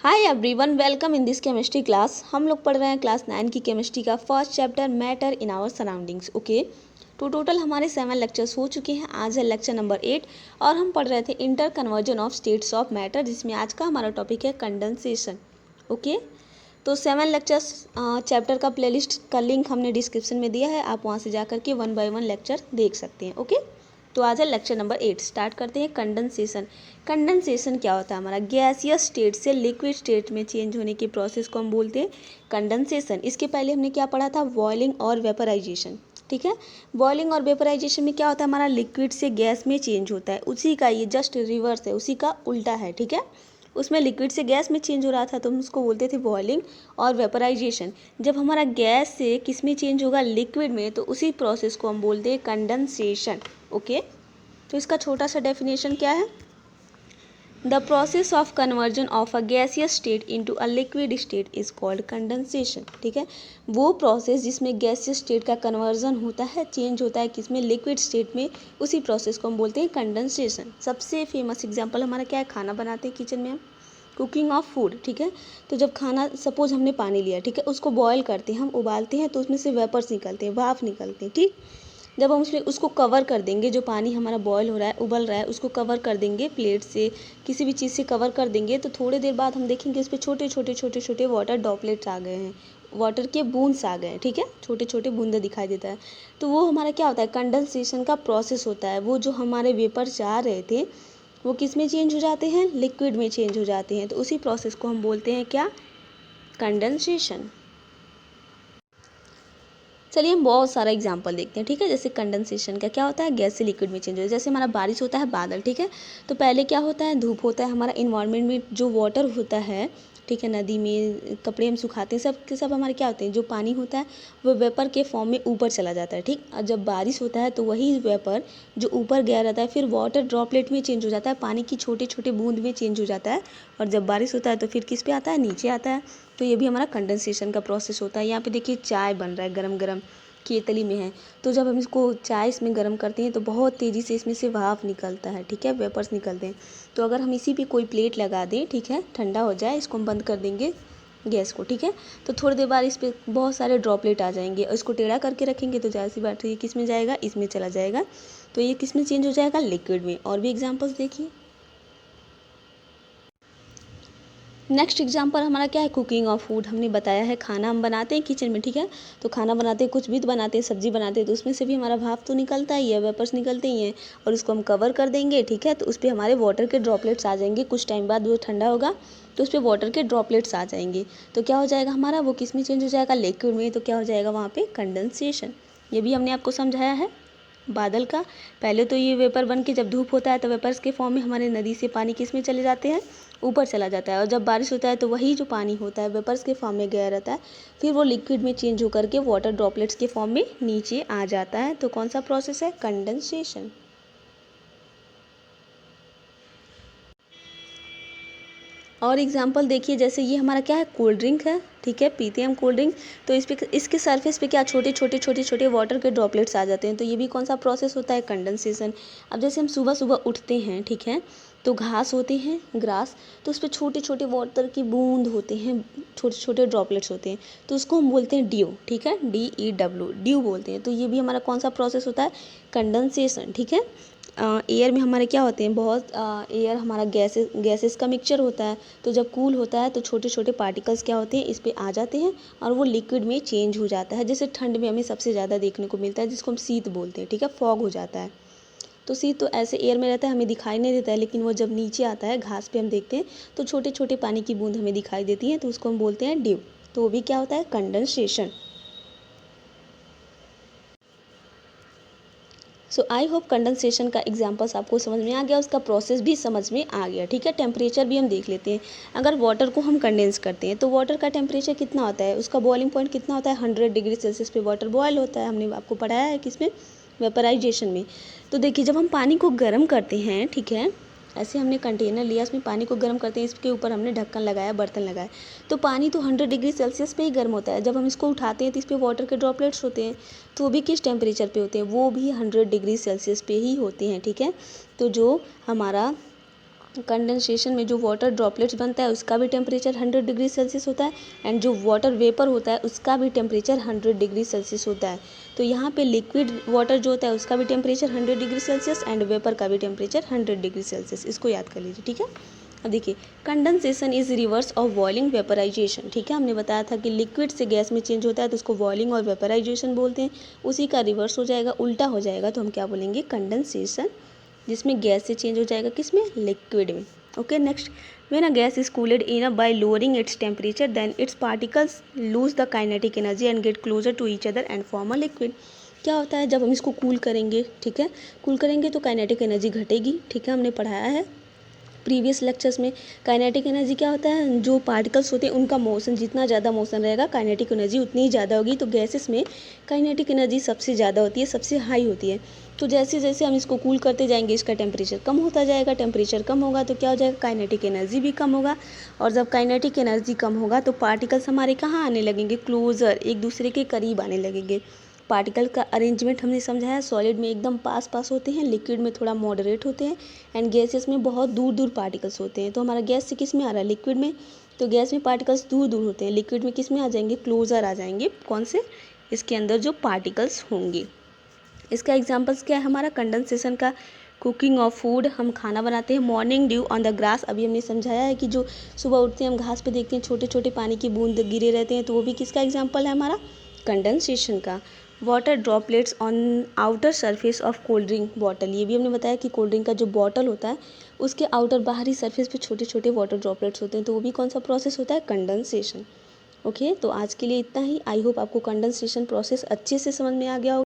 Hi everyone, welcome in this chemistry class. हम लोग पढ़ रहे हैं क्लास 9 की केमिस्ट्री का first chapter matter in our surroundings. Okay, तो टोटल हमारे 7 लेक्चर्स हो चुके हैं। आज है लेक्चर नंबर 8 और हम पढ़ रहे थे inter conversion of states of matter, जिसमें आज का हमारा टॉपिक है कंडेंसेशन। ओके, तो 7 लेक्चर्स चैप्टर का प्लेलिस्ट का लिंक हमने डिस्क्रिप्शन में दिया है, आप वहाँ से जा करके 1 बाय 1 लेक्चर देख सकते हैं। ओके, तो आज है लेक्चर नंबर 8। स्टार्ट करते हैं। कंडेंसेशन। कंडेंसेशन क्या होता है? हमारा गैसियस स्टेट से लिक्विड स्टेट में चेंज होने की प्रोसेस को हम बोलते हैं कंडेंसेशन। इसके पहले हमने क्या पढ़ा था? बॉइलिंग और वेपराइजेशन। ठीक है, बॉइलिंग और वेपराइजेशन में क्या होता है? हमारा लिक्विड से गैस में चेंज होता है, उसी का ये जस्ट रिवर्स है, उसी का उल्टा है। ठीक है, उसमें लिक्विड से गैस में चेंज हो रहा था तो हम उसको बोलते थे बॉइलिंग और वेपराइजेशन। जब हमारा गैस से किस में चेंज होगा? लिक्विड में, तो उसी प्रोसेस को हम बोलते हैं कंडेंसेशन। ओके, तो इसका छोटा सा डेफिनेशन क्या है? The process of conversion of a gaseous state into a liquid state is called condensation. ठीक है, वो प्रोसेस जिसमें गैसियस स्टेट का कन्वर्जन होता है, चेंज होता है किसमें? लिक्विड स्टेट में, उसी प्रोसेस को हम बोलते हैं कंडेंसेशन। सबसे फेमस एग्जांपल हमारा क्या है? खाना बनाते हैं किचन में हम, कुकिंग ऑफ फूड। ठीक है, तो जब खाना, सपोज हमने पानी लिया, ठीक है, उसको बॉयल करते हैं, हम उबालते हैं, तो उसमें से वेपर्स निकलते हैं, भाप निकलते हैं। ठीक, जब हम उसमें उसको कवर कर देंगे, जो पानी हमारा बॉयल हो रहा है, उबल रहा है, उसको कवर कर देंगे प्लेट से, किसी भी चीज़ से कवर कर देंगे, तो थोड़ी देर बाद हम देखेंगे उस पर छोटे छोटे छोटे छोटे वाटर ड्रॉपलेट्स आ गए हैं, वाटर के बूंद्स आ गए हैं। ठीक है, छोटे छोटे बूंदे दिखाई देता है, तो वो हमारा क्या होता है? कंडेंसेशन का प्रोसेस होता है। वो जो हमारे वेपर जा रहे थे वो किस में चेंज हो जाते हैं? लिक्विड में चेंज हो जाते हैं, तो उसी प्रोसेस को हम बोलते हैं क्या? कंडेंसेशन। चलिए हम बहुत सारा एग्जांपल देखते हैं। ठीक है, जैसे कंडेंसेशन का क्या होता है? गैस से लिक्विड में चेंज होता है। जैसे हमारा बारिश होता है, बादल। ठीक है, तो पहले क्या होता है? धूप होता है, हमारा इन्वायरमेंट में जो वाटर होता है, ठीक है, नदी में कपड़े हम सुखाते हैं, सब के सब हमारे क्या होते हैं? जो पानी होता है वो वेपर के फॉर्म में ऊपर चला जाता है। ठीक, और जब बारिश होता है तो वही वेपर जो ऊपर गया रहता है फिर वाटर ड्रॉपलेट में चेंज हो जाता है, पानी की छोटे छोटे बूंद में चेंज हो जाता है, और जब बारिश होता है तो फिर किस पे आता है? नीचे आता है। तो ये भी हमारा कंडेंसेशन का प्रोसेस होता है। यहाँ पे देखिए चाय बन रहा है, गरम गरम केतली में है, तो जब हम इसको चाय इसमें गर्म करते हैं तो बहुत तेज़ी से इसमें से भाप निकलता है। ठीक है, वेपर्स निकलते हैं। तो अगर हम इसी पे कोई प्लेट लगा दें, ठीक है, ठंडा हो जाए, इसको हम बंद कर देंगे गैस को, ठीक है, तो थोड़ी देर बाद इस पर बहुत सारे ड्रॉपलेट आ जाएंगे, और इसको टेढ़ा करके रखेंगे तो जाहिर सी बात है ये किस में जाएगा? इसमें चला जाएगा, तो ये किस में चेंज हो जाएगा? लिक्विड में। और भी एग्जाम्पल्स देखिए। नेक्स्ट एग्जांपल हमारा क्या है? Cooking of food. हमने बताया है खाना हम बनाते हैं किचन में। ठीक है, तो खाना बनाते हैं, कुछ भी तो बनाते हैं, सब्जी बनाते हैं, तो उसमें से भी हमारा भाप तो निकलता ही है, वेपर्स निकलते ही हैं, और उसको हम कवर कर देंगे। ठीक है, तो उस पर हमारे वाटर के ड्रॉपलेट्स आ जाएंगे। कुछ टाइम बाद वो ठंडा होगा तो उस पर वाटर के ड्रॉपलेट्स आ जाएंगे, तो क्या हो जाएगा हमारा? वो किस में चेंज हो जाएगा? लिक्विड में। तो क्या हो जाएगा वहाँ पे? कंडेंसेशन। ये भी हमने आपको समझाया है बादल का। पहले तो ये वेपर बन के जब धूप होता है तो वेपर्स के फॉर्म में हमारे नदी से पानी किस में चले जाते हैं? ऊपर चला जाता है, और जब बारिश होता है तो वही जो पानी होता है वेपर्स के फॉर्म में गया रहता है, फिर वो लिक्विड में चेंज होकर के वाटर ड्रॉपलेट्स के फॉर्म में नीचे आ जाता है। तो कौन सा प्रोसेस है? कंडेंसेशन। और एग्जाम्पल देखिए, जैसे ये हमारा क्या है? कोल्ड ड्रिंक है। ठीक है, पीते हैं हम कोल्ड ड्रिंक, तो इस पे, इसके सरफेस पे क्या छोटे छोटे छोटे छोटे वाटर के ड्रॉपलेट्स आ जाते हैं, तो ये भी कौन सा प्रोसेस होता है? कंडेंसेशन। अब जैसे हम सुबह सुबह उठते हैं, ठीक है, तो घास होते हैं, ग्रास, तो उस पर छोटे छोटे वाटर की बूंद होते हैं, छोटे छोटे ड्रॉपलेट्स होते हैं, तो उसको हम बोलते हैं ड्यू। ठीक है, DEW, ड्यू बोलते हैं। तो ये भी हमारा कौन सा प्रोसेस होता है? कंडेंसेशन। ठीक है, एयर में हमारे क्या होते हैं? बहुत एयर हमारा गैसेस का मिक्सचर होता है, तो जब कूल होता है तो छोटे छोटे पार्टिकल्स क्या होते हैं? इस पे आ जाते हैं, और वो लिक्विड में चेंज हो जाता है। जैसे ठंड में हमें सबसे ज़्यादा देखने को मिलता है, जिसको हम शीत बोलते हैं। ठीक है, फॉग हो जाता है, तो शीत तो ऐसे एयर में रहता है, हमें दिखाई नहीं देता है, लेकिन वो जब नीचे आता है घास पे हम देखते हैं तो छोटे छोटे पानी की बूंद हमें दिखाई देती हैं, तो उसको हम बोलते हैं ड्यू। तो वो भी क्या होता है? Condensation. So I hope condensation का एग्जांपल्स आपको समझ में आ गया, उसका प्रोसेस भी समझ में आ गया। ठीक है, टेम्परेचर भी हम देख लेते हैं। अगर वाटर को हम कंडेंस करते हैं तो वाटर का टेम्परेचर कितना होता है? उसका बॉइलिंग पॉइंट कितना होता है? 100 डिग्री सेल्सियस पे वाटर बॉयल होता है। हमने आपको पढ़ाया है किसमें? वेपराइजेशन में। तो देखिए, जब हम पानी को गर्म करते हैं, ठीक है, ऐसे हमने कंटेनर लिया, उसमें पानी को गर्म करते हैं, इसके ऊपर हमने ढक्कन लगाया, बर्तन लगाया, तो पानी तो 100 डिग्री सेल्सियस पे ही गर्म होता है। जब हम इसको उठाते हैं तो इस पर वाटर के ड्रॉपलेट्स होते हैं, तो वो भी किस टेम्परेचर पे होते हैं? वो भी 100 डिग्री सेल्सियस पे ही होते हैं। ठीक है, तो जो हमारा कंडेंसेशन में जो वाटर ड्रॉपलेट्स बनता है उसका भी टेम्परेचर 100 डिग्री सेल्सियस होता है एंड जो वाटर वेपर होता है उसका भी टेम्परेचर 100 डिग्री सेल्सियस होता है। तो यहाँ पे लिक्विड वाटर जो होता है उसका भी temperature 100 degree Celsius and vapour का भी टेम्परेचर 100 डिग्री सेल्सियस। इसको याद कर लीजिए, ठीक है। अब देखिए, condensation is reverse of boiling vaporisation, ठीक है। हमने बताया था कि लिक्विड से गैस में चेंज होता है तो उसको बॉइलिंग और वेपराइजेशन बोलते हैं। उसी का रिवर्स हो जाएगा, उल्टा हो जाएगा, तो हम क्या बोलेंगे, कंडेंसेशन, जिसमें गैस से चेंज हो जाएगा किसमें, लिक्विड में। Okay, next, when a gas is cooled enough by lowering its temperature then its particles lose the kinetic energy and get closer to each other and form a liquid. क्या होता है जब हम इसको कूल करेंगे, ठीक है, कूल करेंगे तो काइनेटिक एनर्जी घटेगी, ठीक है, हमने पढ़ाया है प्रीवियस लेक्चर्स में। काइनेटिक एनर्जी क्या होता है, जो पार्टिकल्स होते हैं उनका मोशन, जितना ज़्यादा मोशन रहेगा काइनेटिक एनर्जी उतनी ही ज़्यादा होगी। तो गैसेस में काइनेटिक एनर्जी सबसे ज़्यादा होती है, सबसे हाई होती है। तो जैसे जैसे हम इसको कूल करते जाएंगे इसका टेम्परेचर कम होता जाएगा, टेम्परेचर कम होगा तो क्या हो जाएगा, काइनेटिक एनर्जी भी कम होगा। और जब काइनेटिक एनर्जी कम होगा तो पार्टिकल्स हमारे कहाँ आने लगेंगे, क्लोजर, एक दूसरे के करीब आने लगेंगे। पार्टिकल का अरेंजमेंट हमने समझाया, सॉलिड में एकदम पास पास होते हैं, लिक्विड में थोड़ा मॉडरेट होते हैं एंड गैसेस में बहुत दूर दूर पार्टिकल्स होते हैं। तो हमारा गैस से किस में आ रहा है, लिक्विड में, तो गैस में पार्टिकल्स दूर दूर होते हैं, लिक्विड में किस में आ जाएंगे, क्लोजर आ जाएंगे। कौन से, इसके अंदर जो पार्टिकल्स होंगे। इसका एग्जाम्पल्स क्या है हमारा, कंडेंसेशन का, कुकिंग ऑफ फूड, हम खाना बनाते हैं, morning due on the grass, अभी हमने समझाया है कि जो सुबह उठते हैं हम घास पे देखते हैं छोटे छोटे पानी की बूंद गिरे रहते हैं, तो वो भी किसका एग्जाम्पल है हमारा, कंडेंसेशन का। Water droplets on outer surface of cold drink bottle, ये भी हमने बताया कि कोल्ड ड्रिंक का जो बॉटल होता है उसके आउटर बाहरी सरफेस पे छोटे छोटे वाटर ड्रॉपलेट्स होते हैं, तो वो भी कौन सा प्रोसेस होता है, कंडेंसेशन। ओके, तो आज के लिए इतना ही। आई होप आपको कंडेंसेशन प्रोसेस अच्छे से समझ में आ गया होगा।